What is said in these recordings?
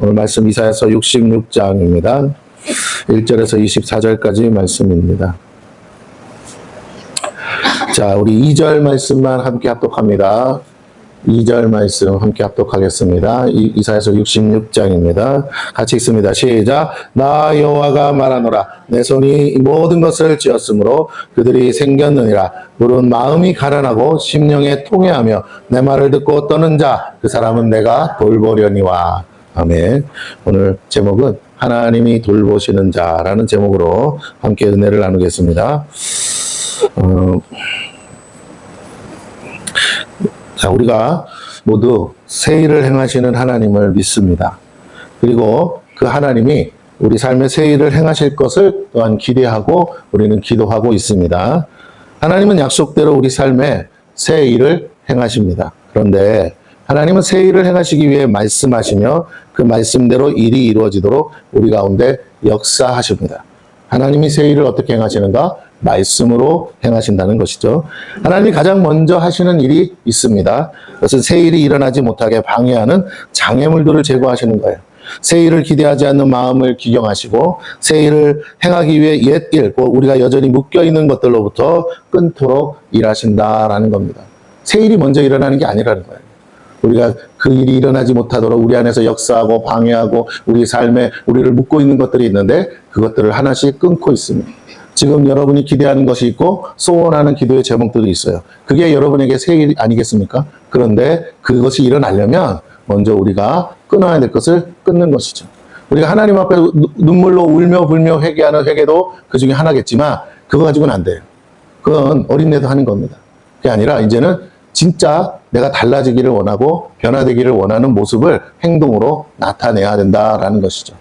오늘 말씀 이사야서 66장입니다. 1절에서 24절까지 말씀입니다. 자, 우리 2절 말씀만 함께 합독합니다. 2절 말씀 함께 합독하겠습니다. 이사야서 66장입니다. 같이 읽습니다. 시작. 나 여호와가 말하노라. 내 손이 모든 것을 지었으므로 그들이 생겼느니라. 물은 마음이 가련하고 심령에 통회하며 내 말을 듣고 떠는 자, 그 사람은 내가 돌보려니와. 아멘. 오늘 제목은 하나님이 돌보시는 자라는 제목으로 함께 은혜를 나누겠습니다. 자, 우리가 모두 새 일을 행하시는 하나님을 믿습니다. 그리고 그 하나님이 우리 삶에 새 일을 행하실 것을 또한 기대하고 우리는 기도하고 있습니다. 하나님은 약속대로 우리 삶에 새 일을 행하십니다. 그런데 하나님은 새 일을 행하시기 위해 말씀하시며 그 말씀대로 일이 이루어지도록 우리 가운데 역사하십니다. 하나님이 새 일을 어떻게 행하시는가? 말씀으로 행하신다는 것이죠. 하나님이 가장 먼저 하시는 일이 있습니다. 그것은 새 일이 일어나지 못하게 방해하는 장애물들을 제거하시는 거예요. 새 일을 기대하지 않는 마음을 기경하시고 새 일을 행하기 위해 옛 일, 우리가 여전히 묶여있는 것들로부터 끊도록 일하신다라는 겁니다. 새 일이 먼저 일어나는 게 아니라는 거예요. 우리가 그 일이 일어나지 못하도록 우리 안에서 역사하고 방해하고 우리 삶에 우리를 묶고 있는 것들이 있는데 그것들을 하나씩 끊고 있습니다. 지금 여러분이 기대하는 것이 있고 소원하는 기도의 제목들이 있어요. 그게 여러분에게 새 일 아니겠습니까? 그런데 그것이 일어나려면 먼저 우리가 끊어야 될 것을 끊는 것이죠. 우리가 하나님 앞에 눈물로 울며 불며 회개하는 회개도 그 중에 하나겠지만 그거 가지고는 안 돼요. 그건 어린애도 하는 겁니다. 그게 아니라 이제는 진짜 내가 달라지기를 원하고 변화되기를 원하는 모습을 행동으로 나타내야 된다라는 것이죠.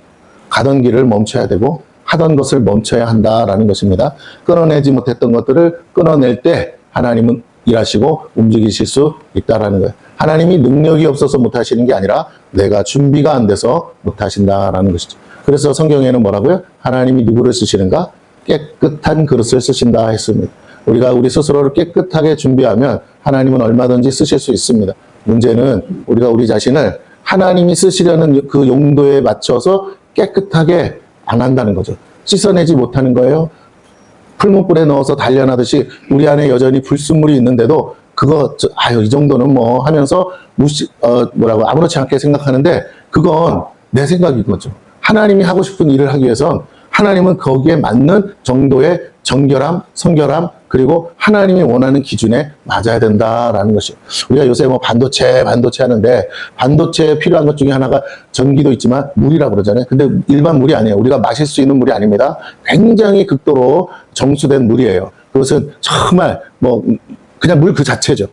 가던 길을 멈춰야 되고 하던 것을 멈춰야 한다라는 것입니다. 끊어내지 못했던 것들을 끊어낼 때 하나님은 일하시고 움직이실 수 있다라는 거예요. 하나님이 능력이 없어서 못하시는 게 아니라 내가 준비가 안 돼서 못하신다라는 것이죠. 그래서 성경에는 뭐라고요? 하나님이 누구를 쓰시는가? 깨끗한 그릇을 쓰신다 했습니다. 우리가 우리 스스로를 깨끗하게 준비하면 하나님은 얼마든지 쓰실 수 있습니다. 문제는 우리가 우리 자신을 하나님이 쓰시려는 그 용도에 맞춰서 깨끗하게 안 한다는 거죠. 씻어내지 못하는 거예요. 풀무불에 넣어서 단련하듯이 우리 안에 여전히 불순물이 있는데도 그거 이 정도는 뭐 하면서 아무렇지 않게 생각하는데 그건 내 생각인 거죠. 하나님이 하고 싶은 일을 하기 위해선 하나님은 거기에 맞는 정도의 정결함, 성결함, 그리고 하나님이 원하는 기준에 맞아야 된다라는 것이에요. 우리가 요새 뭐 반도체 하는데 반도체에 필요한 것 중에 하나가 전기도 있지만 물이라고 그러잖아요. 근데 일반 물이 아니에요. 우리가 마실 수 있는 물이 아닙니다. 굉장히 극도로 정수된 물이에요. 그것은 정말 그냥 물 그 자체죠.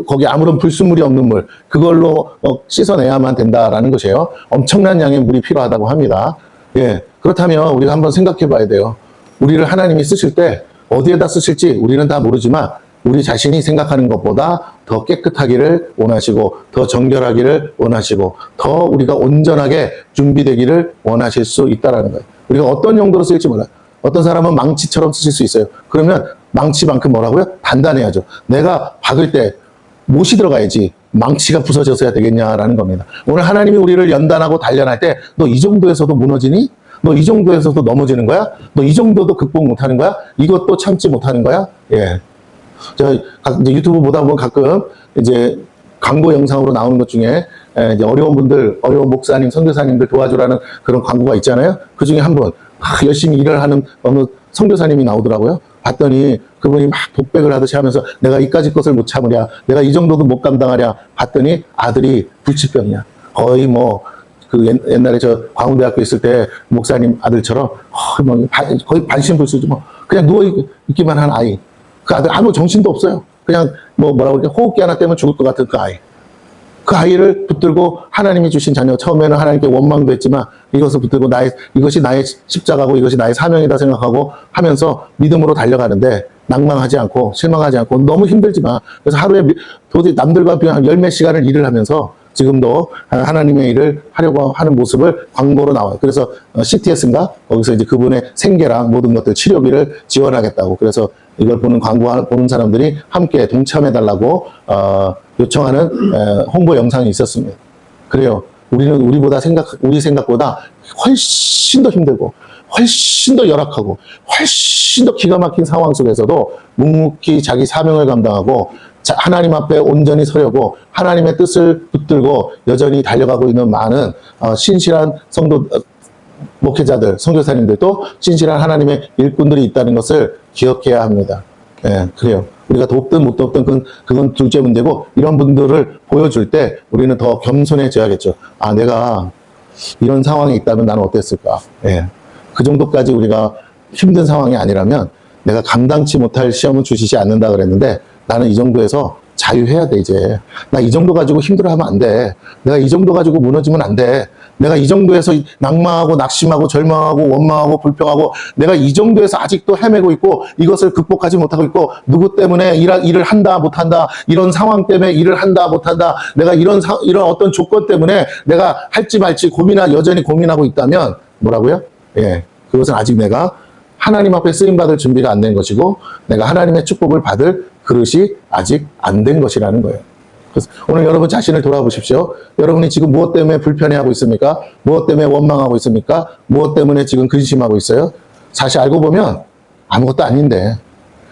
거기 아무런 불순물이 없는 물, 그걸로 씻어내야만 된다라는 것이에요. 엄청난 양의 물이 필요하다고 합니다. 예. 그렇다면 우리가 한번 생각해 봐야 돼요. 우리를 하나님이 쓰실 때 어디에다 쓰실지 우리는 다 모르지만 우리 자신이 생각하는 것보다 더 깨끗하기를 원하시고 더 정결하기를 원하시고 더 우리가 온전하게 준비되기를 원하실 수 있다는 거예요. 우리가 어떤 용도로 쓸지 몰라요. 어떤 사람은 망치처럼 쓰실 수 있어요. 그러면 망치만큼 뭐라고요? 단단해야죠. 내가 박을 때 못이 들어가야지 망치가 부서져서야 되겠냐라는 겁니다. 오늘 하나님이 우리를 연단하고 단련할 때 너 이 정도에서도 무너지니? 너 이 정도에서도 넘어지는 거야? 너 이 정도도 극복 못하는 거야? 이것도 참지 못하는 거야? 예. 이제 유튜브 보다 보면 가끔 이제 광고 영상으로 나오는 것 중에 이제 어려운 목사님, 선교사님들 도와주라는 그런 광고가 있잖아요. 그 중에 한 분, 열심히 일을 하는 어느 선교사님이 나오더라고요. 봤더니 그분이 막 독백을 하듯이 하면서 내가 이까지 것을 못 참으랴, 내가 이 정도도 못 감당하랴. 봤더니 아들이 불치병이야. 거의 옛날에 저 광운대학교 있을 때 목사님 아들처럼 거의 반신불수죠. 그냥 누워 있기만 한 아이. 그 아들 아무 정신도 없어요. 그냥 뭐라고 이렇게 호흡기 하나 때문에 죽을 것 같은 그 아이. 그 아이를 붙들고 하나님이 주신 자녀, 처음에는 하나님께 원망도 했지만 이것을 붙들고 이것이 나의 십자가고 이것이 나의 사명이다 생각하고 하면서 믿음으로 달려가는데 낭망하지 않고 실망하지 않고 너무 힘들지만 그래서 하루에 도저히 남들과 그냥 열몇 시간을 일을 하면서 지금도 하나님의 일을 하려고 하는 모습을 광고로 나와요. 그래서 CTS인가? 거기서 이제 그분의 생계랑 모든 것들 치료비를 지원하겠다고. 그래서 이걸 보는 사람들이 함께 동참해달라고 요청하는 홍보 영상이 있었습니다. 그래요. 우리 생각보다 훨씬 더 힘들고, 훨씬 더 열악하고, 훨씬 더 기가 막힌 상황 속에서도 묵묵히 자기 사명을 감당하고, 하나님 앞에 온전히 서려고 하나님의 뜻을 붙들고 여전히 달려가고 있는 많은 신실한 목회자들, 선교사님들도 신실한 하나님의 일꾼들이 있다는 것을 기억해야 합니다. 예, 그래요. 우리가 돕든 못 돕든 그건 둘째 문제고, 이런 분들을 보여줄 때 우리는 더 겸손해져야겠죠. 아, 내가 이런 상황에 있다면 나는 어땠을까? 예. 그 정도까지 우리가 힘든 상황이 아니라면 내가 감당치 못할 시험은 주시지 않는다 그랬는데, 나는 이 정도에서 자유해야 돼, 이제. 나 이 정도 가지고 힘들어하면 안 돼. 내가 이 정도 가지고 무너지면 안 돼. 내가 이 정도에서 낙망하고 낙심하고 절망하고 원망하고 불평하고, 내가 이 정도에서 아직도 헤매고 있고 이것을 극복하지 못하고 있고, 누구 때문에 일을 한다 못한다, 이런 상황 때문에 일을 한다 못한다, 내가 이런 어떤 조건 때문에 내가 할지 말지 여전히 고민하고 있다면 뭐라고요? 예, 그것은 아직 내가 하나님 앞에 쓰임받을 준비가 안 된 것이고, 내가 하나님의 축복을 받을 그릇이 아직 안 된 것이라는 거예요. 그래서 오늘 여러분 자신을 돌아보십시오. 여러분이 지금 무엇 때문에 불편해하고 있습니까? 무엇 때문에 원망하고 있습니까? 무엇 때문에 지금 근심하고 있어요? 사실 알고 보면 아무것도 아닌데,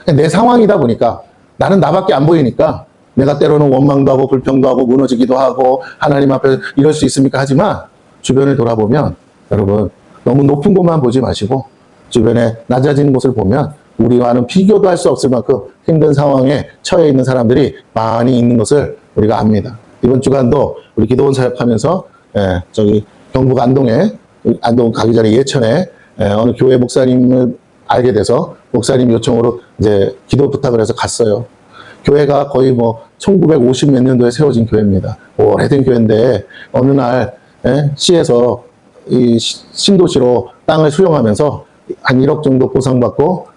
내 상황이다 보니까, 나는 나밖에 안 보이니까 내가 때로는 원망도 하고 불평도 하고 무너지기도 하고 하나님 앞에 이럴 수 있습니까? 하지만 주변을 돌아보면 여러분, 너무 높은 곳만 보지 마시고 주변에 낮아지는 곳을 보면 우리와는 비교도 할 수 없을 만큼 힘든 상황에 처해 있는 사람들이 많이 있는 것을 우리가 압니다. 이번 주간도 우리 기도원 사역하면서 경북 안동 가기 전에 예천에 어느 교회 목사님을 알게 돼서 목사님 요청으로 이제 기도 부탁을 해서 갔어요. 교회가 거의 1950 몇 년도에 세워진 교회입니다. 오래된 교회인데 어느 날 시에서 이 신도시로 땅을 수용하면서 한 1억 정도 보상받고,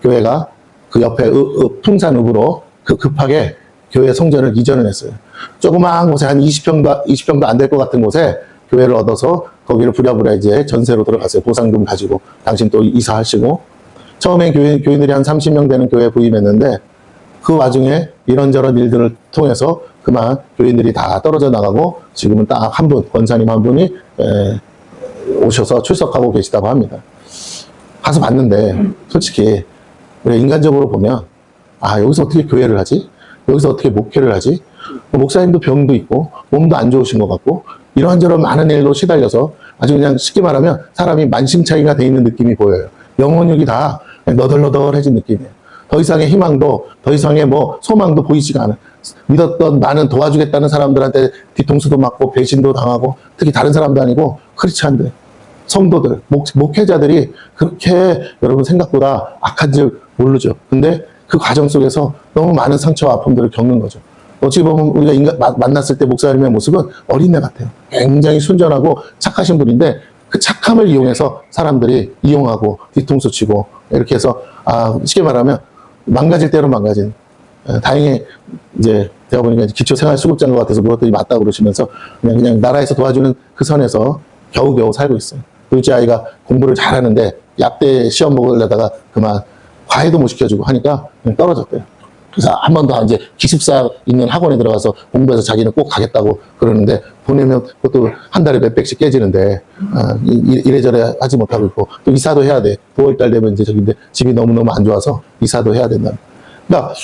교회가 그 옆에 풍산읍으로 급하게 교회 성전을 이전을 했어요. 조그마한 곳에 한 20평도 안 될 것 같은 곳에 교회를 얻어서 거기를 부랴부랴 이제 전세로 들어갔어요. 보상금 가지고. 당신 또 이사하시고. 처음엔 교인들이 한 30명 되는 교회에 부임했는데, 그 와중에 이런저런 일들을 통해서 그만 교인들이 다 떨어져 나가고, 지금은 딱 한 분, 권사님 한 분이 오셔서 출석하고 계시다고 합니다. 가서 봤는데 솔직히 우리 인간적으로 보면, 아, 여기서 어떻게 교회를 하지? 여기서 어떻게 목회를 하지? 목사님도 병도 있고 몸도 안 좋으신 것 같고 이런저런 많은 일로 시달려서 아주 그냥 쉽게 말하면 사람이 만신창이가 돼 있는 느낌이 보여요. 영혼력이 다 너덜너덜해진 느낌이에요. 더 이상의 희망도, 더 이상의 소망도 보이지가 않아요. 믿었던, 나는 도와주겠다는 사람들한테 뒤통수도 맞고 배신도 당하고, 특히 다른 사람도 아니고 크리스찬들, 성도들, 목회자들이 그렇게 여러분 생각보다 악한 줄 모르죠. 근데 그 과정 속에서 너무 많은 상처와 아픔들을 겪는 거죠. 어찌 보면 우리가 만났을 때 목사님의 모습은 어린애 같아요. 굉장히 순전하고 착하신 분인데, 그 착함을 이용해서 사람들이 이용하고 뒤통수 치고 이렇게 해서, 쉽게 말하면 망가질 대로 망가진, 다행히 이제 제가 보니까 기초생활수급자인 것 같아서 그것들이 맞다고 그러시면서 그냥 나라에서 도와주는 그 선에서 겨우겨우 살고 있어요. 둘째 아이가 공부를 잘하는데 약대 시험 먹으려다가 그만 과외도 못 시켜주고 하니까 그냥 떨어졌대요. 그래서 한 번 더 이제 기숙사 있는 학원에 들어가서 공부해서 자기는 꼭 가겠다고 그러는데, 보내면 그것도 한 달에 몇백씩 깨지는데, 이래저래 하지 못하고 있고, 또 이사도 해야 돼. 9월달 되면 이제 저기인데 집이 너무너무 안 좋아서 이사도 해야 된다. 그러니까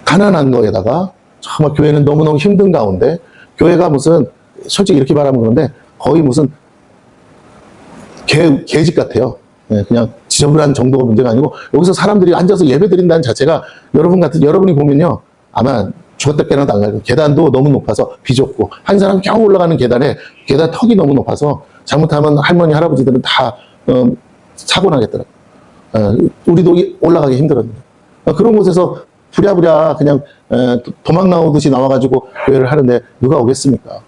가난한 거에다가 정말 교회는 너무너무 힘든 가운데, 교회가 무슨, 솔직히 이렇게 말하면 그런데 거의 무슨 개집 같아요. 그냥 지저분한 정도가 문제가 아니고, 여기서 사람들이 앉아서 예배 드린다는 자체가 여러분이 보면요, 아마 죽었다 깨어나도 안 가요. 계단도 너무 높아서 비좁고, 한 사람 겨우 올라가는 계단 턱이 너무 높아서 잘못하면 할머니 할아버지들은 다 사고 나겠더라고요. 우리도 올라가기 힘들었는데, 그런 곳에서 부랴부랴 그냥 도망 나오듯이 나와가지고 교회를 하는데 누가 오겠습니까?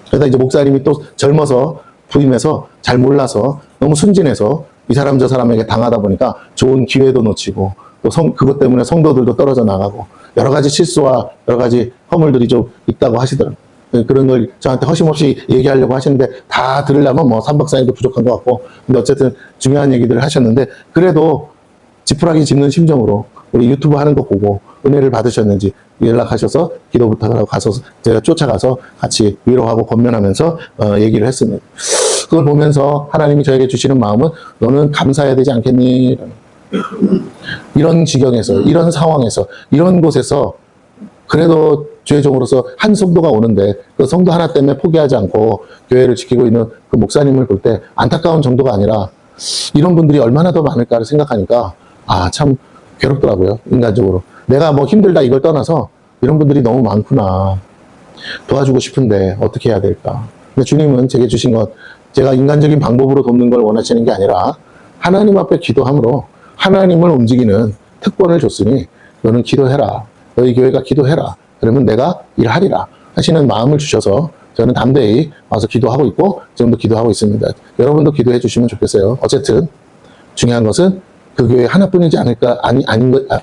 그러다 이제 목사님이 또 젊어서 부임해서 잘 몰라서 너무 순진해서 이 사람 저 사람에게 당하다 보니까 좋은 기회도 놓치고, 또 그것 때문에 성도들도 떨어져 나가고, 여러 가지 실수와 여러 가지 허물들이 좀 있다고 하시더라고요. 그런 걸 저한테 허심없이 얘기하려고 하시는데, 다 들으려면 3박 4일도 부족한 것 같고, 근데 어쨌든 중요한 얘기들을 하셨는데, 그래도 지푸라기 짚는 심정으로 우리 유튜브 하는 거 보고 은혜를 받으셨는지 연락하셔서 기도 부탁을 하고 가서 제가 쫓아가서 같이 위로하고 권면하면서 얘기를 했습니다. 그걸 보면서 하나님이 저에게 주시는 마음은 너는 감사해야 되지 않겠니? 이런 지경에서, 이런 상황에서, 이런 곳에서 그래도 죄종으로서 한 성도가 오는데 그 성도 하나 때문에 포기하지 않고 교회를 지키고 있는 그 목사님을 볼 때 안타까운 정도가 아니라 이런 분들이 얼마나 더 많을까를 생각하니까 참 괴롭더라고요. 인간적으로. 내가 뭐 힘들다 이걸 떠나서 이런 분들이 너무 많구나. 도와주고 싶은데 어떻게 해야 될까? 근데 주님은 제게 주신 것, 제가 인간적인 방법으로 돕는 걸 원하시는 게 아니라 하나님 앞에 기도함으로 하나님을 움직이는 특권을 줬으니 너는 기도해라. 너희 교회가 기도해라. 그러면 내가 일하리라 하시는 마음을 주셔서 저는 담대히 와서 기도하고 있고 지금도 기도하고 있습니다. 여러분도 기도해 주시면 좋겠어요. 어쨌든 중요한 것은 그 교회 하나뿐이지 않을까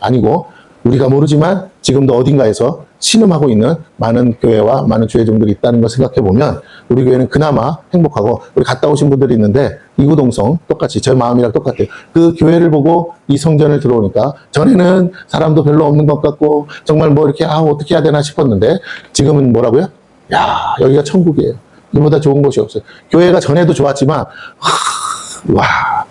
아니고 우리가 모르지만 지금도 어딘가에서 신음하고 있는 많은 교회와 많은 주회종들이 있다는 걸 생각해 보면 우리 교회는 그나마 행복하고, 우리 갔다 오신 분들이 있는데 이구동성 똑같이 제 마음이랑 똑같아요. 그 교회를 보고 이 성전을 들어오니까 전에는 사람도 별로 없는 것 같고 정말 뭐 이렇게 어떻게 해야 되나 싶었는데 지금은 뭐라고요? 야, 여기가 천국이에요. 이보다 좋은 곳이 없어요. 교회가 전에도 좋았지만 와,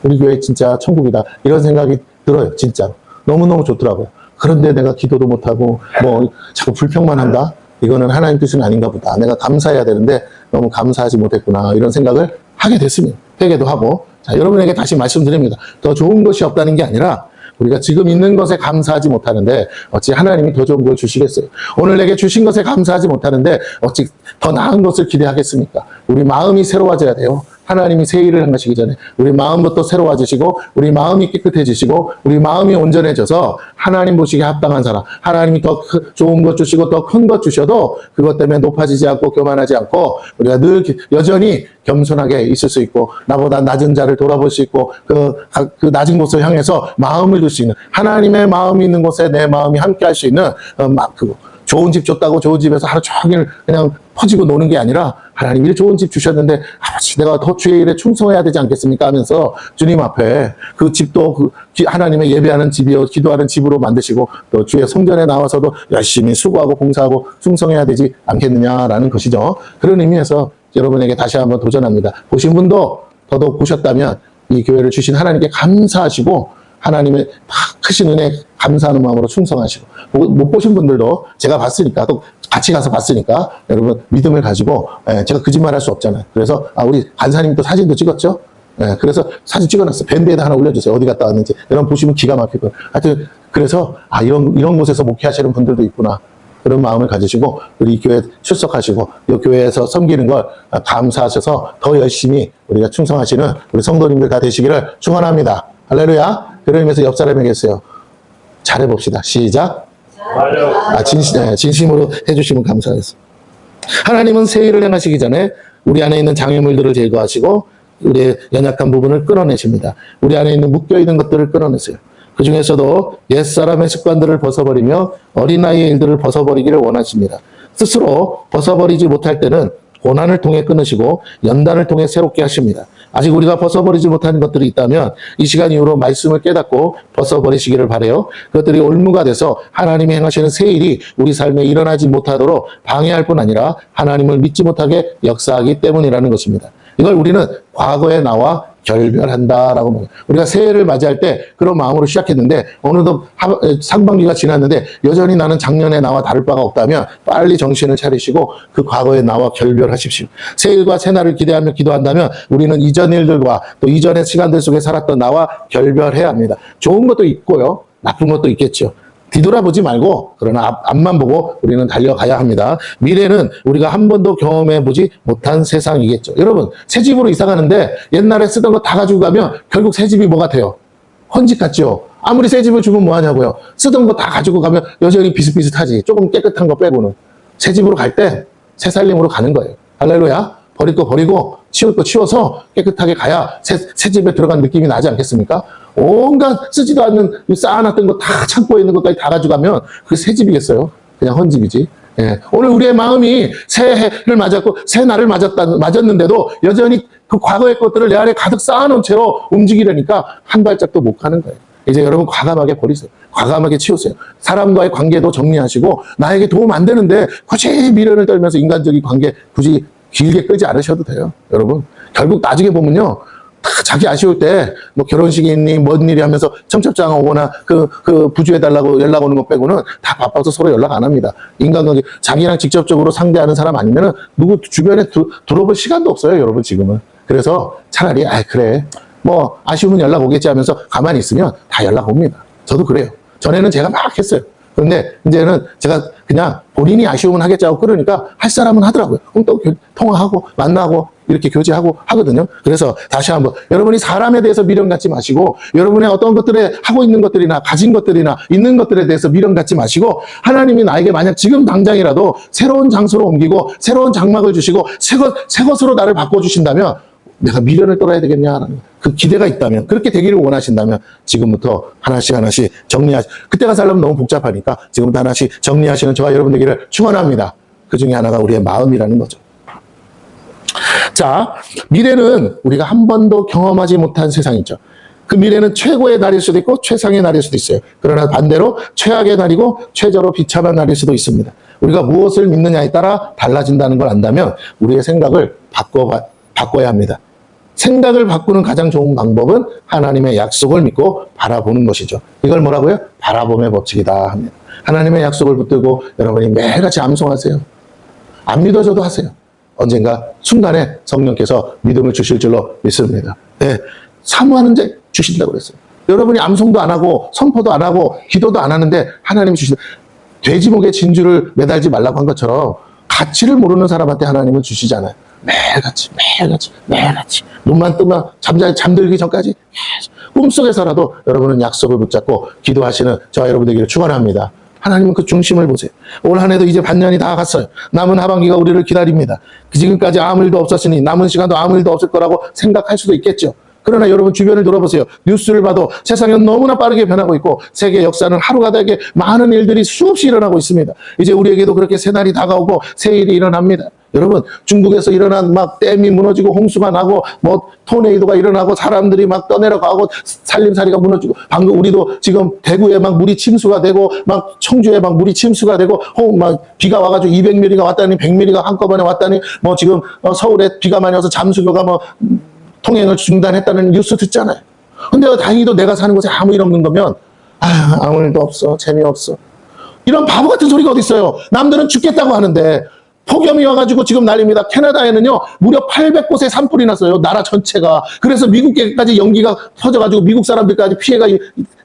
우리 교회 진짜 천국이다 이런 생각이 들어요. 진짜로 너무너무 좋더라고요. 그런데 내가 기도도 못하고 뭐 자꾸 불평만 한다? 이거는 하나님 뜻은 아닌가 보다. 내가 감사해야 되는데 너무 감사하지 못했구나 이런 생각을 하게 됐습니다. 회개도 하고. 자, 여러분에게 다시 말씀드립니다. 더 좋은 것이 없다는 게 아니라 우리가 지금 있는 것에 감사하지 못하는데 어찌 하나님이 더 좋은 걸 주시겠어요? 오늘 내게 주신 것에 감사하지 못하는데 어찌 더 나은 것을 기대하겠습니까? 우리 마음이 새로워져야 돼요. 하나님이 새 일을 행하시기 전에 우리 마음부터 새로워지시고 우리 마음이 깨끗해지시고 우리 마음이 온전해져서 하나님 보시기에 합당한 사람, 하나님이 더 좋은 것 주시고 더 큰 것 주셔도 그것 때문에 높아지지 않고 교만하지 않고 우리가 늘 여전히 겸손하게 있을 수 있고 나보다 낮은 자를 돌아볼 수 있고 그 낮은 곳을 향해서 마음을 둘 수 있는, 하나님의 마음이 있는 곳에 내 마음이 함께 할 수 있는 좋은 집 줬다고 좋은 집에서 하루 종일 그냥 퍼지고 노는 게 아니라 하나님이 좋은 집 주셨는데 아버지 내가 더 주의 일에 충성해야 되지 않겠습니까 하면서 주님 앞에 그 집도 하나님의 예배하는 집이요 기도하는 집으로 만드시고 또 주의 성전에 나와서도 열심히 수고하고 봉사하고 충성해야 되지 않겠느냐라는 것이죠. 그런 의미에서 여러분에게 다시 한번 도전합니다. 보신 분도 더더욱 보셨다면 이 교회를 주신 하나님께 감사하시고 하나님의 크신 은혜 감사하는 마음으로 충성하시고, 못 보신 분들도 제가 봤으니까 또 같이 가서 봤으니까 여러분 믿음을 가지고, 제가 거짓말 할 수 없잖아요. 그래서 우리 간사님도 사진도 찍었죠. 그래서 사진 찍어놨어요. 밴드에다 하나 올려주세요. 어디 갔다 왔는지. 여러분 보시면 기가 막히고. 하여튼 그래서 이런 곳에서 목회하시는 분들도 있구나. 그런 마음을 가지시고 우리 교회 출석하시고 이 교회에서 섬기는 걸 감사하셔서 더 열심히 우리가 충성하시는 우리 성도님들 다 되시기를 축원합니다. 할렐루야. 그러면서 옆 사람에게 했어요. 잘해봅시다. 시작. 진심으로 해주시면 감사하겠습니다. 하나님은 새 일을 행하시기 전에 우리 안에 있는 장애물들을 제거하시고 우리의 연약한 부분을 끌어내십니다. 우리 안에 있는 묶여있는 것들을 끌어내세요. 그 중에서도 옛사람의 습관들을 벗어버리며 어린아이의 일들을 벗어버리기를 원하십니다. 스스로 벗어버리지 못할 때는 고난을 통해 끊으시고 연단을 통해 새롭게 하십니다. 아직 우리가 벗어버리지 못하는 것들이 있다면 이 시간 이후로 말씀을 깨닫고 벗어버리시기를 바라요. 그것들이 올무가 돼서 하나님이 행하시는 새 일이 우리 삶에 일어나지 못하도록 방해할 뿐 아니라 하나님을 믿지 못하게 역사하기 때문이라는 것입니다. 이걸 우리는 과거의 나와 결별한다라고 말해요. 우리가 새해를 맞이할 때 그런 마음으로 시작했는데 어느덧 상반기가 지났는데 여전히 나는 작년의 나와 다를 바가 없다면 빨리 정신을 차리시고 그 과거의 나와 결별하십시오. 새해가 새날을 기대하며 기도한다면 우리는 이전 일들과 또 이전의 시간들 속에 살았던 나와 결별해야 합니다. 좋은 것도 있고요. 나쁜 것도 있겠죠. 뒤돌아보지 말고 그러나 앞만 보고 우리는 달려가야 합니다. 미래는 우리가 한 번도 경험해보지 못한 세상이겠죠. 여러분 새 집으로 이사 가는데 옛날에 쓰던 거 다 가지고 가면 결국 새 집이 뭐가 돼요? 헌집 같죠. 아무리 새 집을 주면 뭐하냐고요. 쓰던 거 다 가지고 가면 여전히 비슷비슷하지. 조금 깨끗한 거 빼고는. 새 집으로 갈 때 새 살림으로 가는 거예요. 할렐루야. 버릴 거 버리고 치울 거 치워서 깨끗하게 가야 새 집에 들어간 느낌이 나지 않겠습니까? 온갖 쓰지도 않는 쌓아놨던 거 다 창고에 있는 것까지 다 가져가면 그게 새 집이겠어요? 그냥 헌집이지. 예. 오늘 우리의 마음이 새해를 맞았고 새 날을 맞았는데도 여전히 그 과거의 것들을 내 안에 가득 쌓아놓은 채로 움직이려니까 한 발짝도 못 가는 거예요. 이제 여러분 과감하게 버리세요. 과감하게 치우세요. 사람과의 관계도 정리하시고 나에게 도움 안 되는데 굳이 미련을 떨면서 인간적인 관계 굳이 길게 끌지 않으셔도 돼요. 여러분 결국 나중에 보면요. 다 자기 아쉬울 때 뭐 결혼식이 있니 뭔 일이 하면서 청첩장 오거나 그 부주해달라고 연락 오는 거 빼고는 다 바빠서 서로 연락 안 합니다. 인간관계 자기랑 직접적으로 상대하는 사람 아니면은 누구 주변에 들어볼 시간도 없어요. 여러분 지금은. 그래서 차라리 그래 뭐 아쉬우면 연락 오겠지 하면서 가만히 있으면 다 연락 옵니다. 저도 그래요. 전에는 제가 막 했어요. 그런데 이제는 제가 그냥 본인이 아쉬우면 하겠지 하고 그러니까 할 사람은 하더라고요. 그럼 또 통화하고 만나고 이렇게 교제하고 하거든요. 그래서 다시 한번 여러분이 사람에 대해서 미련 갖지 마시고 여러분의 어떤 것들에 하고 있는 것들이나 가진 것들이나 있는 것들에 대해서 미련 갖지 마시고 하나님이 나에게 만약 지금 당장이라도 새로운 장소로 옮기고 새로운 장막을 주시고 새 것으로 나를 바꿔주신다면 내가 미련을 떨어야 되겠냐라는 그 기대가 있다면 그렇게 되기를 원하신다면 지금부터 하나씩 그때가 살려면 너무 복잡하니까 지금부터 하나씩 정리하시는 저와 여러분 되기를 축원합니다. 그 중에 하나가 우리의 마음이라는 거죠. 자, 미래는 우리가 한 번도 경험하지 못한 세상이죠. 그 미래는 최고의 날일 수도 있고 최상의 날일 수도 있어요. 그러나 반대로 최악의 날이고 최저로 비참한 날일 수도 있습니다. 우리가 무엇을 믿느냐에 따라 달라진다는 걸 안다면 우리의 생각을 바꿔야 합니다. 생각을 바꾸는 가장 좋은 방법은 하나님의 약속을 믿고 바라보는 것이죠. 이걸 뭐라고요? 바라봄의 법칙이다 합니다. 하나님의 약속을 붙들고 여러분이 매일같이 암송하세요. 안 믿어져도 하세요. 언젠가 순간에 성령께서 믿음을 주실 줄로 믿습니다. 네, 사모하는 자 주신다고 그랬어요. 여러분이 암송도 안 하고 선포도 안 하고 기도도 안 하는데 하나님이 주신다. 돼지목에 진주를 매달지 말라고 한 것처럼 가치를 모르는 사람한테 하나님은 주시잖아요. 매일같이 눈만 뜨면 잠들기 전까지 꿈속에서라도 여러분은 약속을 붙잡고 기도하시는 저와 여러분 되기를 축원합니다. 하나님은 그 중심을 보세요. 올 한 해도 이제 반년이 다 갔어요. 남은 하반기가 우리를 기다립니다. 지금까지 아무 일도 없었으니 남은 시간도 아무 일도 없을 거라고 생각할 수도 있겠죠. 그러나 여러분 주변을 돌아보세요. 뉴스를 봐도 세상은 너무나 빠르게 변하고 있고 세계 역사는 하루가 되게 많은 일들이 수없이 일어나고 있습니다. 이제 우리에게도 그렇게 새날이 다가오고 새 일이 일어납니다. 여러분 중국에서 일어난 막 댐이 무너지고 홍수가 나고 뭐 토네이도가 일어나고 사람들이 막 떠내려가고 살림살이가 무너지고 방금 우리도 지금 대구에 막 물이 침수가 되고 막 청주에 막 물이 침수가 되고 막 비가 와가지고 200mm가 왔다니 100mm가 한꺼번에 왔다니 뭐 지금 서울에 비가 많이 와서 잠수교가 뭐 통행을 중단했다는 뉴스 듣잖아요. 근데 다행히도 내가 사는 곳에 아무 일 없는 거면 아무 일도 없어 재미없어 이런 바보 같은 소리가 어디 있어요. 남들은 죽겠다고 하는데 폭염이 와가지고 지금 난립니다. 캐나다에는요 무려 800곳에 산불이 났어요. 나라 전체가. 그래서 미국에까지 연기가 퍼져가지고 미국 사람들까지 피해가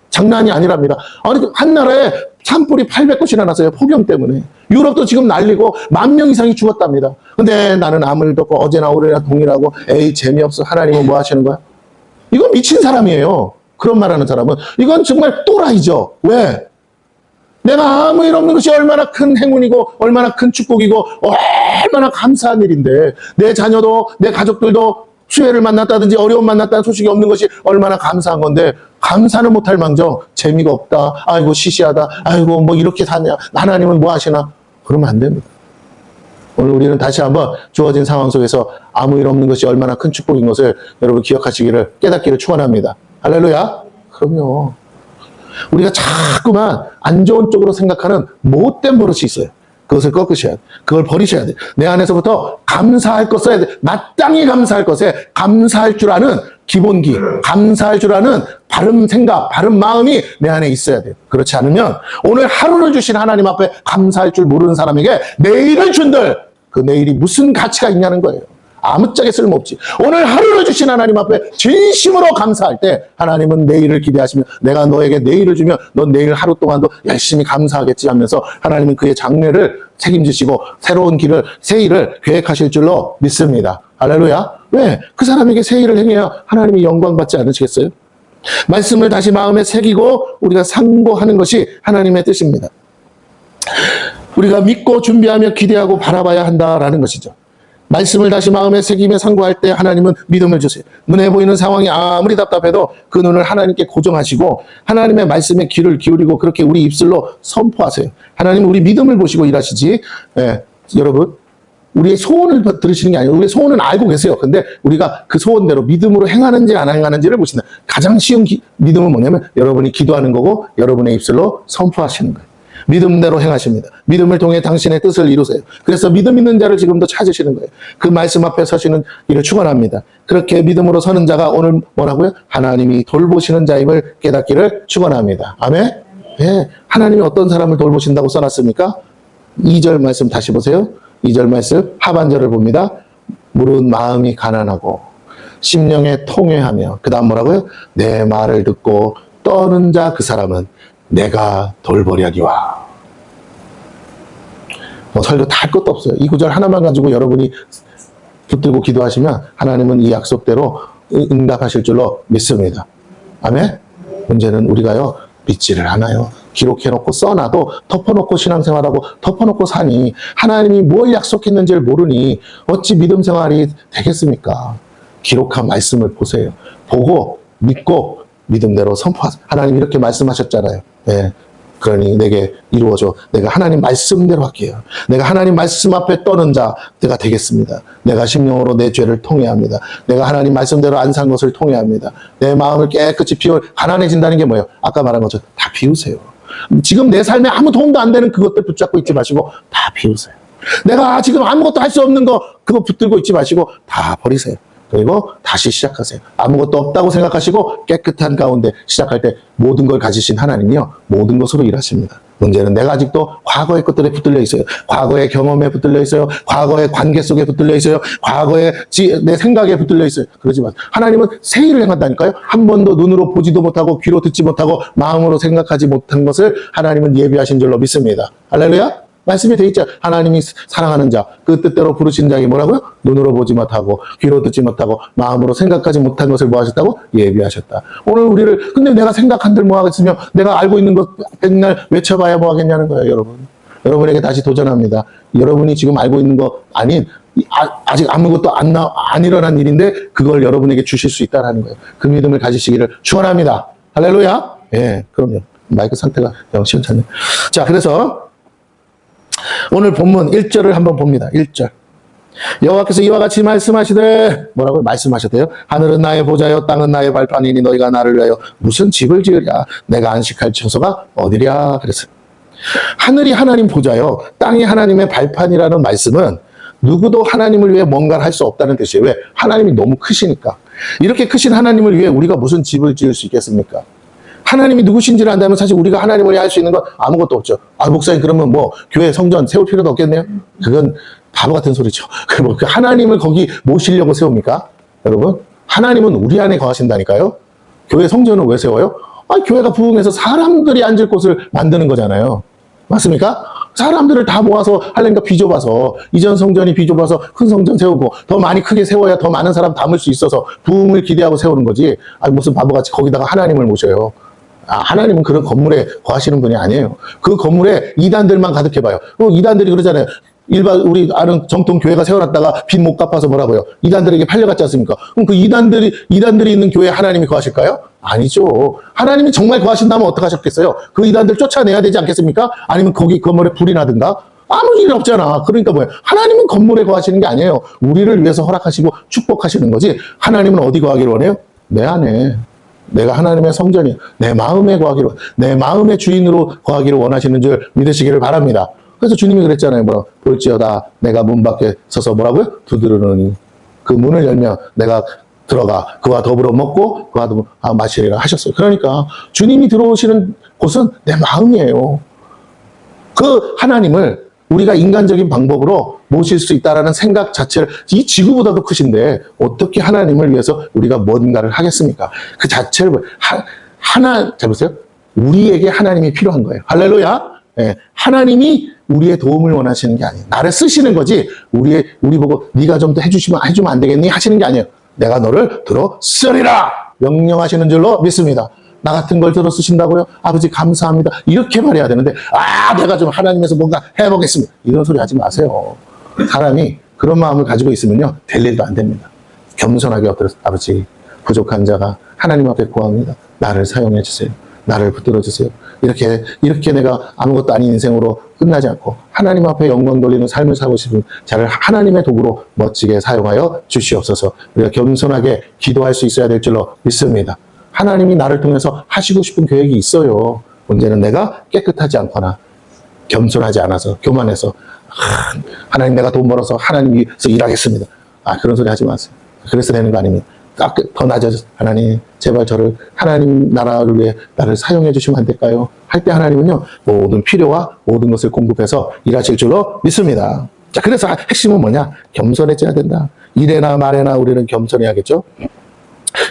장난이 아니랍니다. 아니 한 나라에 산불이 800곳이나 났어요. 폭염 때문에. 유럽도 지금 난리고 10,000명 이상이 죽었답니다. 근데 나는 아무 일도 없고 어제나 오늘이나 동일하고 에이 재미없어. 하나님은 뭐 하시는 거야? 이건 미친 사람이에요. 그런 말하는 사람은. 이건 정말 또라이죠. 왜? 내가 아무 일 없는 것이 얼마나 큰 행운이고 얼마나 큰 축복이고 얼마나 감사한 일인데 내 자녀도 내 가족들도 수혜를 만났다든지 어려움 만났다는 소식이 없는 것이 얼마나 감사한 건데 감사는 못할 망정 재미가 없다. 아이고 시시하다. 아이고 뭐 이렇게 사냐. 하나님은 뭐 하시나. 그러면 안 됩니다. 오늘 우리는 다시 한번 주어진 상황 속에서 아무 일 없는 것이 얼마나 큰 축복인 것을 여러분 기억하시기를 깨닫기를 축원합니다. 할렐루야. 그럼요. 우리가 자꾸만 안 좋은 쪽으로 생각하는 못된 버릇이 있어요. 그것을 꺾으셔야 돼. 그걸 버리셔야 돼. 내 안에서부터 감사할 것 써야 돼. 마땅히 감사할 것에 감사할 줄 아는 기본기, 감사할 줄 아는 바른 생각, 바른 마음이 내 안에 있어야 돼요. 그렇지 않으면 오늘 하루를 주신 하나님 앞에 감사할 줄 모르는 사람에게 내일을 준들 그 내일이 무슨 가치가 있냐는 거예요. 아무짝에 쓸모없지. 오늘 하루를 주신 하나님 앞에 진심으로 감사할 때 하나님은 내일을 기대하시며 내가 너에게 내일을 주면 넌 내일 하루 동안도 열심히 감사하겠지 하면서 하나님은 그의 장래를 책임지시고 새로운 길을 새 일을 계획하실 줄로 믿습니다. 할렐루야. 왜? 그 사람에게 새 일을 행해야 하나님이 영광받지 않으시겠어요? 말씀을 다시 마음에 새기고 우리가 상고하는 것이 하나님의 뜻입니다. 우리가 믿고 준비하며 기대하고 바라봐야 한다라는 것이죠. 말씀을 다시 마음에 새기며 상고할 때 하나님은 믿음을 주세요. 눈에 보이는 상황이 아무리 답답해도 그 눈을 하나님께 고정하시고 하나님의 말씀에 귀를 기울이고 그렇게 우리 입술로 선포하세요. 하나님은 우리 믿음을 보시고 일하시지. 여러분 우리의 소원을 들으시는 게 아니고 우리의 소원은 알고 계세요. 근데 우리가 그 소원대로 믿음으로 행하는지 안 행하는지를 보신다. 가장 쉬운 믿음은 뭐냐면 여러분이 기도하는 거고 여러분의 입술로 선포하시는 거예요. 믿음대로 행하십니다. 믿음을 통해 당신의 뜻을 이루세요. 그래서 믿음 있는 자를 지금도 찾으시는 거예요. 그 말씀 앞에 서시는 일을 축원합니다. 그렇게 믿음으로 서는 자가 오늘 뭐라고요? 하나님이 돌보시는 자임을 깨닫기를 축원합니다. 아멘? 예, 하나님이 어떤 사람을 돌보신다고 써놨습니까? 2절 말씀 다시 보세요. 2절 말씀 하반절을 봅니다. 물은 마음이 가난하고 심령에 통회하며 그 다음 뭐라고요? 내 말을 듣고 떠는 자 그 사람은 내가 돌보려니와. 설교 다 할 것도 없어요. 이 구절 하나만 가지고 여러분이 붙들고 기도하시면 하나님은 이 약속대로 응답하실 줄로 믿습니다. 아멘? 문제는 우리가요 믿지를 않아요. 기록해놓고 써놔도 덮어놓고 신앙생활하고 덮어놓고 사니 하나님이 뭘 약속했는지를 모르니 어찌 믿음 생활이 되겠습니까? 기록한 말씀을 보세요. 보고 믿고 믿음대로 선포하세요. 하나님 이렇게 말씀하셨잖아요. 예. 그러니 내게 이루어져. 내가 하나님 말씀대로 할게요. 내가 하나님 말씀 앞에 떠는 자가 되겠습니다. 내가 심령으로 내 죄를 통회합니다. 내가 하나님 말씀대로 안 산 것을 통회합니다. 내 마음을 깨끗이 비워. 가난해진다는 게 뭐예요? 아까 말한 것처럼 다 비우세요. 지금 내 삶에 아무 도움도 안 되는 그것들 붙잡고 있지 마시고 다 비우세요. 내가 지금 아무것도 할 수 없는 거 그거 붙들고 있지 마시고 다 버리세요. 그리고 다시 시작하세요. 아무것도 없다고 생각하시고 깨끗한 가운데 시작할 때 모든 걸 가지신 하나님이요 모든 것으로 일하십니다. 문제는 내가 아직도 과거의 것들에 붙들려 있어요. 과거의 경험에 붙들려 있어요. 과거의 관계 속에 붙들려 있어요. 과거의 내 생각에 붙들려 있어요. 그러지 마세요. 하나님은 새 일을 행한다니까요. 한 번도 눈으로 보지도 못하고 귀로 듣지 못하고 마음으로 생각하지 못한 것을 하나님은 예비하신 줄로 믿습니다. 할렐루야. 말씀이 돼 있죠. 하나님이 사랑하는 자, 그 뜻대로 부르신 자에게 뭐라고요? 눈으로 보지 못하고 귀로 듣지 못하고 마음으로 생각하지 못한 것을 뭐 하셨다고? 예비하셨다. 오늘 우리를 근데 내가 생각한들 뭐 하겠으며 내가 알고 있는 것 맨날 외쳐봐야 뭐 하겠냐는 거예요, 여러분. 여러분에게 다시 도전합니다. 여러분이 지금 알고 있는 거 아닌 아직 아무것도 안 일어난 일인데 그걸 여러분에게 주실 수 있다는 거예요. 그 믿음을 가지시기를 축원합니다. 할렐루야. 예, 그럼요. 마이크 상태가 영 시원찮네. 자, 그래서 오늘 본문 1절을 한번 봅니다. 1절. 여호와께서 이와 같이 말씀하시되 뭐라고요? 말씀하셨대요. 하늘은 나의 보좌요 땅은 나의 발판이니 너희가 나를 위하여 무슨 집을 지으랴. 내가 안식할 처소가 어디랴. 그랬어요. 하늘이 하나님 보좌요 땅이 하나님의 발판이라는 말씀은 누구도 하나님을 위해 뭔가를 할 수 없다는 뜻이에요. 왜? 하나님이 너무 크시니까. 이렇게 크신 하나님을 위해 우리가 무슨 집을 지을 수 있겠습니까? 하나님이 누구신지를 안다면 사실 우리가 하나님을 위해 할 수 있는 건 아무것도 없죠. 아, 목사님 그러면 뭐 교회 성전 세울 필요도 없겠네요? 그건 바보 같은 소리죠. 그 하나님을 거기 모시려고 세웁니까? 여러분, 하나님은 우리 안에 거하신다니까요. 교회 성전을 왜 세워요? 아, 교회가 부흥해서 사람들이 앉을 곳을 만드는 거잖아요. 맞습니까? 사람들을 다 모아서 하려니까 비좁아서 이전 성전이 비좁아서 큰 성전 세우고 더 많이 크게 세워야 더 많은 사람 담을 수 있어서 부흥을 기대하고 세우는 거지. 아, 무슨 바보같이 거기다가 하나님을 모셔요. 아, 하나님은 그런 건물에 거하시는 분이 아니에요. 그 건물에 이단들만 가득해봐요. 이단들이 그러잖아요. 일반 우리 아는 정통 교회가 세워놨다가 빚 못 갚아서 뭐라고요? 이단들에게 팔려갔지 않습니까? 그럼 그 이단들이 있는 교회에 하나님이 거하실까요? 아니죠. 하나님이 정말 거하신다면 어떡하셨겠어요? 그 이단들 쫓아내야 되지 않겠습니까? 아니면 거기 건물에 불이 나든가? 아무 일 없잖아. 그러니까 뭐예요? 하나님은 건물에 거하시는 게 아니에요. 우리를 위해서 허락하시고 축복하시는 거지. 하나님은 어디 거하기를 원해요? 내 안에. 내가 하나님의 성전이에요. 내 마음에 거하기를, 내 마음의 주인으로 거하기를 원하시는 줄 믿으시기를 바랍니다. 그래서 주님이 그랬잖아요. 볼지어다 내가 문 밖에 서서 뭐라고요? 두드리노니 그 문을 열면 내가 들어가 그와 더불어 먹고 그와 더불어 마시리라 하셨어요. 그러니까 주님이 들어오시는 곳은 내 마음이에요. 그 하나님을 우리가 인간적인 방법으로 모실 수 있다는 생각 자체를 이 지구보다도 크신데 어떻게 하나님을 위해서 우리가 뭔가를 하겠습니까? 그 자체를 잘 보세요. 우리에게 하나님이 필요한 거예요. 할렐루야. 예, 하나님이 우리의 도움을 원하시는 게 아니에요. 나를 쓰시는 거지 우리 보고 네가 좀 더 해주면 안 되겠니? 하시는 게 아니에요. 내가 너를 들어 쓰리라 명령하시는 줄로 믿습니다. 나 같은 걸 들어 쓰신다고요? 아버지 감사합니다. 이렇게 말해야 되는데 내가 좀 하나님에서 뭔가 해보겠습니다. 이런 소리 하지 마세요. 사람이 그런 마음을 가지고 있으면요 될 일도 안 됩니다. 겸손하게 엎드려서 아버지 부족한 자가 하나님 앞에 구합니다. 나를 사용해 주세요. 나를 붙들어 주세요. 이렇게 내가 아무것도 아닌 인생으로 끝나지 않고 하나님 앞에 영광 돌리는 삶을 살고 싶은 자를 하나님의 도구로 멋지게 사용하여 주시옵소서. 우리가 겸손하게 기도할 수 있어야 될 줄로 믿습니다. 하나님이 나를 통해서 하시고 싶은 계획이 있어요. 문제는 내가 깨끗하지 않거나 겸손하지 않아서 교만해서 하나님 내가 돈 벌어서 하나님 위해서 일하겠습니다. 그런 소리 하지 마세요. 그래서 되는 거 아닙니다. 더 낮아져서 하나님 제발 저를 하나님 나라를 위해 나를 사용해 주시면 안 될까요? 할 때 하나님은요 모든 필요와 모든 것을 공급해서 일하실 줄로 믿습니다. 자, 그래서 핵심은 뭐냐? 겸손해져야 된다. 일에나 말에나 우리는 겸손해야겠죠.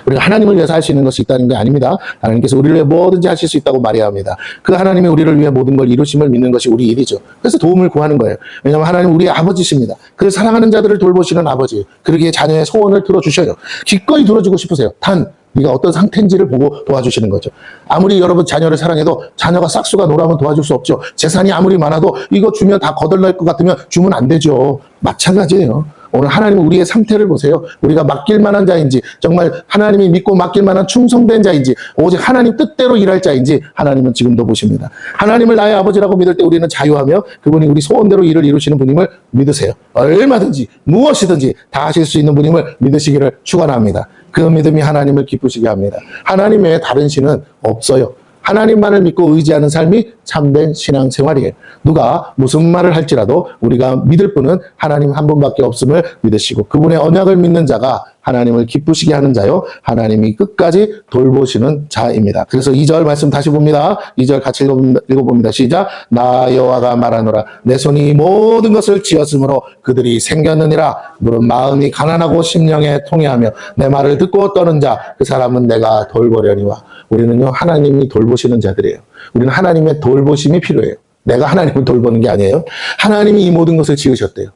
우리가 하나님을 위해서 할 수 있는 것이 있다는 게 아닙니다. 하나님께서 우리를 위해 뭐든지 하실 수 있다고 말해야 합니다. 그 하나님이 우리를 위해 모든 걸 이루심을 믿는 것이 우리 일이죠. 그래서 도움을 구하는 거예요. 왜냐하면 하나님은 우리의 아버지십니다. 그 사랑하는 자들을 돌보시는 아버지. 그러기에 자녀의 소원을 들어주셔요. 기꺼이 들어주고 싶으세요. 단 네가 어떤 상태인지를 보고 도와주시는 거죠. 아무리 여러분 자녀를 사랑해도 자녀가 싹수가 놀아면 도와줄 수 없죠. 재산이 아무리 많아도 이거 주면 다 거덜날 것 같으면 주면 안 되죠. 마찬가지예요. 오늘 하나님은 우리의 상태를 보세요. 우리가 맡길 만한 자인지, 정말 하나님이 믿고 맡길 만한 충성된 자인지, 오직 하나님 뜻대로 일할 자인지 하나님은 지금도 보십니다. 하나님을 나의 아버지라고 믿을 때 우리는 자유하며 그분이 우리 소원대로 일을 이루시는 분임을 믿으세요. 얼마든지 무엇이든지 다 하실 수 있는 분임을 믿으시기를 축원합니다. 그 믿음이 하나님을 기쁘시게 합니다. 하나님 외에 다른 신은 없어요. 하나님만을 믿고 의지하는 삶이 참된 신앙생활이에요. 누가 무슨 말을 할지라도 우리가 믿을 분은 하나님 한 분밖에 없음을 믿으시고 그분의 언약을 믿는 자가 하나님을 기쁘시게 하는 자요. 하나님이 끝까지 돌보시는 자입니다. 그래서 2절 말씀 다시 봅니다. 2절 같이 읽어봅니다. 시작. 나 여호와가 말하노라. 내 손이 모든 것을 지었으므로 그들이 생겼느니라. 물은 마음이 가난하고 심령에 통해하며 내 말을 듣고 떠는 자 그 사람은 내가 돌보려니와. 우리는요 하나님이 돌보시는 자들이에요. 우리는 하나님의 돌보심이 필요해요. 내가 하나님을 돌보는 게 아니에요. 하나님이 이 모든 것을 지으셨대요.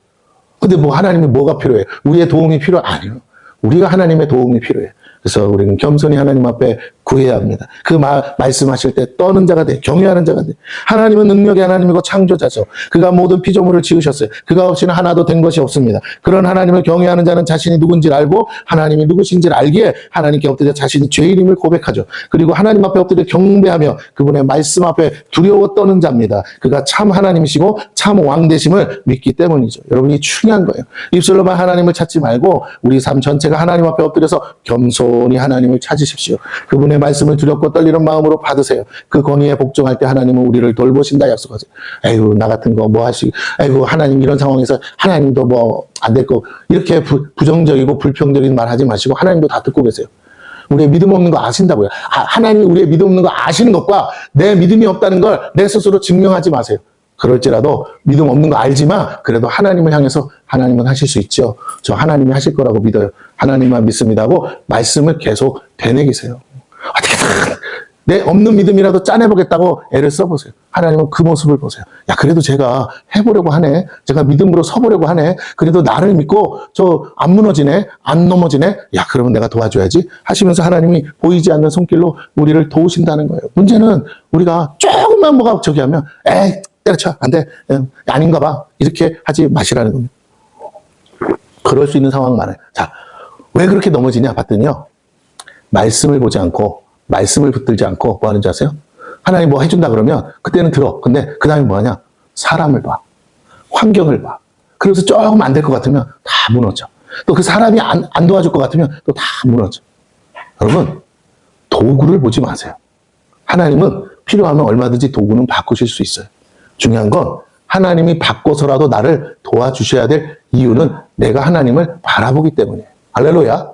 근데 하나님이 뭐가 필요해요? 우리의 도움이 아니에요. 우리가 하나님의 도움이 필요해요. 그래서 우리는 겸손히 하나님 앞에 구해야 합니다. 그 말씀하실 때 떠는 자가 돼. 경외하는 자가 돼. 하나님은 능력의 하나님이고 창조자죠. 그가 모든 피조물을 지으셨어요. 그가 없이는 하나도 된 것이 없습니다. 그런 하나님을 경외하는 자는 자신이 누군지를 알고 하나님이 누구신지를 알기에 하나님께 엎드려 자신이 죄인임을 고백하죠. 그리고 하나님 앞에 엎드려 경배하며 그분의 말씀 앞에 두려워 떠는 자입니다. 그가 참 하나님이시고 참 왕되심을 믿기 때문이죠. 여러분이 중요한 거예요. 입술로만 하나님을 찾지 말고 우리 삶 전체가 하나님 앞에 엎드려서 겸손히 하나님을 찾으십시오. 그분의 말씀을 두렵고 떨리는 마음으로 받으세요. 그 권위에 복종할 때 하나님은 우리를 돌보신다 약속하세요. 에휴 나 같은 거 뭐 하시고 에휴 하나님 이런 상황에서 하나님도 뭐 안 될 거 이렇게 부정적이고 불평적인 말 하지 마시고 하나님도 다 듣고 계세요. 우리의 믿음 없는 거 아신다고요. 하나님이 우리의 믿음 없는 거 아시는 것과 내 믿음이 없다는 걸 내 스스로 증명하지 마세요. 그럴지라도 믿음 없는 거 알지만 그래도 하나님을 향해서 하나님은 하실 수 있죠. 저 하나님이 하실 거라고 믿어요. 하나님만 믿습니다 하고 말씀을 계속 되뇌기세요. 어떻게든 내 없는 믿음이라도 짜내보겠다고 애를 써보세요. 하나님은 그 모습을 보세요. 야 그래도 제가 해보려고 하네. 제가 믿음으로 서보려고 하네. 그래도 나를 믿고 저 안 무너지네. 안 넘어지네. 야 그러면 내가 도와줘야지 하시면서 하나님이 보이지 않는 손길로 우리를 도우신다는 거예요. 문제는 우리가 조금만 뭐가 저기 하면 에이 때려쳐 안 돼. 아닌가 봐. 이렇게 하지 마시라는 겁니다. 그럴 수 있는 상황 많아요. 자, 왜 그렇게 넘어지냐 봤더니요. 말씀을 보지 않고 말씀을 붙들지 않고 뭐 하는지 아세요? 하나님 뭐 해준다 그러면 그때는 들어. 근데 그 다음에 뭐 하냐? 사람을 봐. 환경을 봐. 그래서 조금 안 될 것 같으면 다 무너져. 또 그 사람이 안 도와줄 것 같으면 또 다 무너져. 여러분 도구를 보지 마세요. 하나님은 필요하면 얼마든지 도구는 바꾸실 수 있어요. 중요한 건 하나님이 바꿔서라도 나를 도와주셔야 될 이유는 내가 하나님을 바라보기 때문이에요. 할렐루야.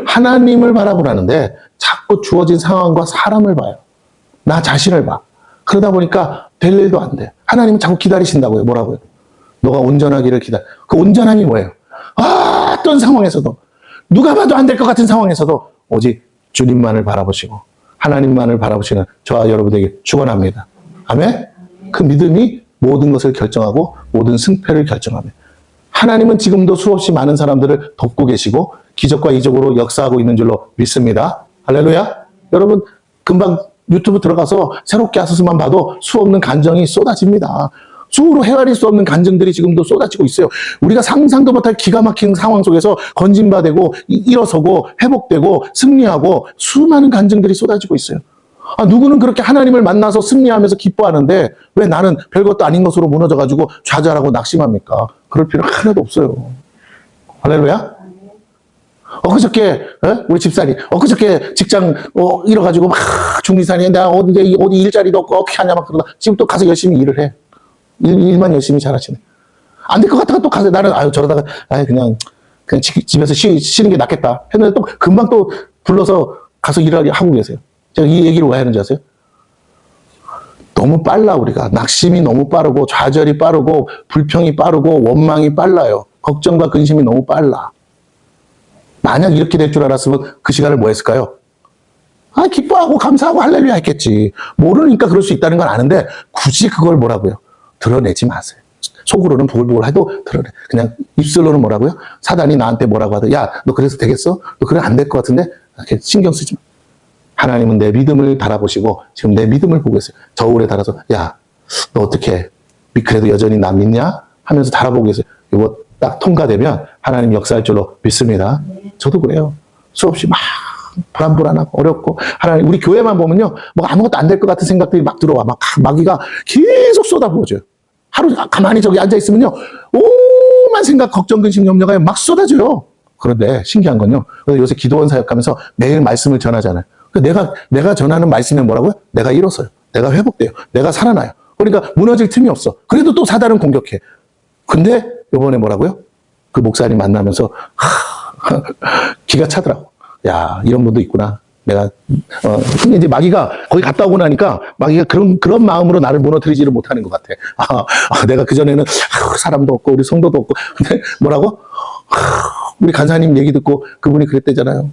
하나님을 바라보라는데 자꾸 주어진 상황과 사람을 봐요. 나 자신을 봐. 그러다 보니까 될 일도 안 돼. 하나님은 자꾸 기다리신다고요. 뭐라고요? 너가 온전하기를 기다려. 그 온전함이 뭐예요? 어떤 상황에서도 누가 봐도 안 될 것 같은 상황에서도 오직 주님만을 바라보시고 하나님만을 바라보시는 저와 여러분에게 축원합니다. 아멘? 그 믿음이 모든 것을 결정하고 모든 승패를 결정합니다. 하나님은 지금도 수없이 많은 사람들을 돕고 계시고 기적과 이적으로 역사하고 있는 줄로 믿습니다. 할렐루야. 여러분 금방 유튜브 들어가서 새롭게 하소서만 봐도 수없는 간증이 쏟아집니다. 수로 헤아릴 수 없는 간증들이 지금도 쏟아지고 있어요. 우리가 상상도 못할 기가 막힌 상황 속에서 건진받고 일어서고 회복되고 승리하고 수많은 간증들이 쏟아지고 있어요. 아, 누구는 그렇게 하나님을 만나서 승리하면서 기뻐하는데 왜 나는 별것도 아닌 것으로 무너져가지고 좌절하고 낙심합니까? 그럴 필요 하나도 없어요. 할렐루야? 엊그저께 우리 집사님 엊그저께 직장 잃어가지고 막 중리산에 내가 어디 일자리도 없고 어떻게 하냐 막 그러다 지금 또 가서 열심히 일을 해. 일만 열심히 잘하시네. 안 될 것 같다가 또 가서 나는 저러다가 그냥 집에서 쉬는 게 낫겠다 했는데 또 금방 또 불러서 가서 일을 하고 계세요. 제가 이 얘기를 왜 하는지 아세요? 너무 빨라. 우리가 낙심이 너무 빠르고 좌절이 빠르고 불평이 빠르고 원망이 빨라요. 걱정과 근심이 너무 빨라. 만약 이렇게 될 줄 알았으면 그 시간을 뭐 했을까요? 기뻐하고 감사하고 할렐루야 했겠지. 모르니까 그럴 수 있다는 건 아는데 굳이 그걸 뭐라고요? 드러내지 마세요. 속으로는 부글부글 해도 드러내. 그냥 입술로는 뭐라고요? 사단이 나한테 뭐라고 하든 야, 너 그래서 되겠어? 너 그래 안 될 것 같은데? 이렇게 신경 쓰지 마. 하나님은 내 믿음을 달아보시고 지금 내 믿음을 보고 있어요. 저울에 달아서 야, 너 어떻게 그래도 여전히 나 믿냐? 하면서 달아보고 계세요. 이거 딱 통과되면 하나님 역사할 줄로 믿습니다. 저도 그래요. 수없이 막 불안불안하고 어렵고 하나님 우리 교회만 보면요. 뭐 아무것도 안 될 것 같은 생각들이 막 들어와. 막 마귀가 계속 쏟아부어줘요. 하루 가만히 저기 앉아있으면요. 오만 생각, 걱정, 근심, 염려가 막 쏟아져요. 그런데 신기한 건요. 요새 기도원 사역하면서 매일 말씀을 전하잖아요. 내가 전하는 말씀이 뭐라고요? 내가 일어서요. 내가 회복돼요. 내가 살아나요. 그러니까 무너질 틈이 없어. 그래도 또 사단은 공격해. 근데 이번에 뭐라고요? 그 목사님 만나면서 기가 차더라고. 야, 이런 분도 있구나. 내가 근데 이제 마귀가 거기 갔다 오고 나니까 마귀가 그런 마음으로 나를 무너뜨리지를 못하는 것 같아. 내가 그 전에는 사람도 없고 우리 성도도 없고 근데 뭐라고? 우리 간사님 얘기 듣고 그분이 그랬대잖아요.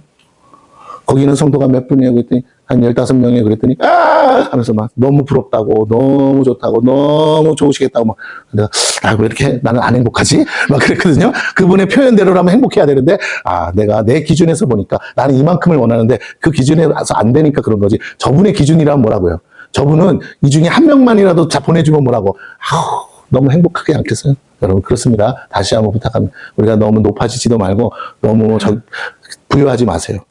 거기는 성도가 몇 분이에요? 그랬더니 한 15명이에요. 그랬더니 하면서 막 너무 부럽다고 너무 좋다고 너무 좋으시겠다고 막 내가 왜 이렇게 나는 안 행복하지? 막 그랬거든요. 그분의 표현대로라면 행복해야 되는데 내가 내 기준에서 보니까 나는 이만큼을 원하는데 그 기준에서 안 되니까 그런 거지. 저분의 기준이란 뭐라고요? 저분은 이 중에 한 명만이라도 보내주면 뭐라고 너무 행복하게 않겠어요? 여러분 그렇습니다. 다시 한번 부탁합니다. 우리가 너무 높아지지도 말고 너무 부유하지 마세요.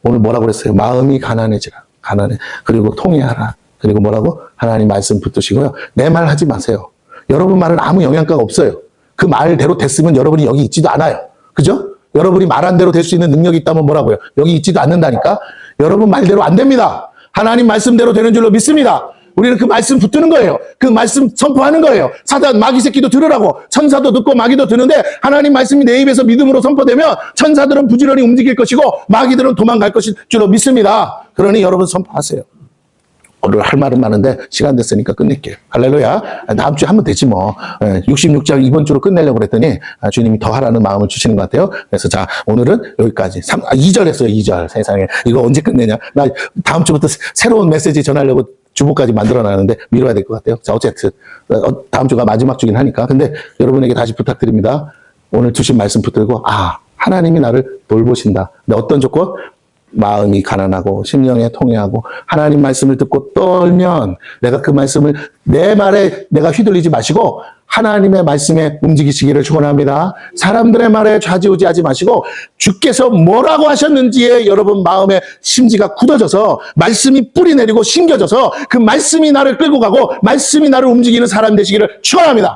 오늘 뭐라고 그랬어요? 마음이 가난해지라. 가난해. 그리고 통회하라. 그리고 뭐라고? 하나님 말씀 붙드시고요. 내 말 하지 마세요. 여러분 말은 아무 영향가가 없어요. 그 말대로 됐으면 여러분이 여기 있지도 않아요. 그죠? 여러분이 말한 대로 될 수 있는 능력이 있다면 뭐라고요? 여기 있지도 않는다니까? 여러분 말대로 안 됩니다. 하나님 말씀대로 되는 줄로 믿습니다. 우리는 그 말씀 붙드는 거예요. 그 말씀 선포하는 거예요. 사단 마귀 새끼도 들으라고. 천사도 듣고 마귀도 듣는데 하나님 말씀이 내 입에서 믿음으로 선포되면 천사들은 부지런히 움직일 것이고 마귀들은 도망갈 것일 줄로 믿습니다. 그러니 여러분 선포하세요. 오늘 할 말은 많은데 시간 됐으니까 끝낼게요. 할렐루야. 다음 주에 하면 되지 뭐. 66장 이번 주로 끝내려고 그랬더니 주님이 더 하라는 마음을 주시는 것 같아요. 그래서 자 오늘은 여기까지. 2절 했어요. 2절. 세상에. 이거 언제 끝내냐. 나 다음 주부터 새로운 메시지 전하려고 주보까지 만들어놨는데 미뤄야 될 것 같아요. 자 어쨌든 다음 주가 마지막 주긴 하니까. 근데 여러분에게 다시 부탁드립니다. 오늘 주신 말씀 붙들고 하나님이 나를 돌보신다. 근데 어떤 조건? 마음이 가난하고 심령에 통회하고 하나님 말씀을 듣고 떨면 내가 그 말씀을 내 말에 내가 휘둘리지 마시고 하나님의 말씀에 움직이시기를 축원합니다. 사람들의 말에 좌지우지하지 마시고 주께서 뭐라고 하셨는지에 여러분 마음의 심지가 굳어져서 말씀이 뿌리 내리고 심겨져서 그 말씀이 나를 끌고 가고 말씀이 나를 움직이는 사람 되시기를 축원합니다.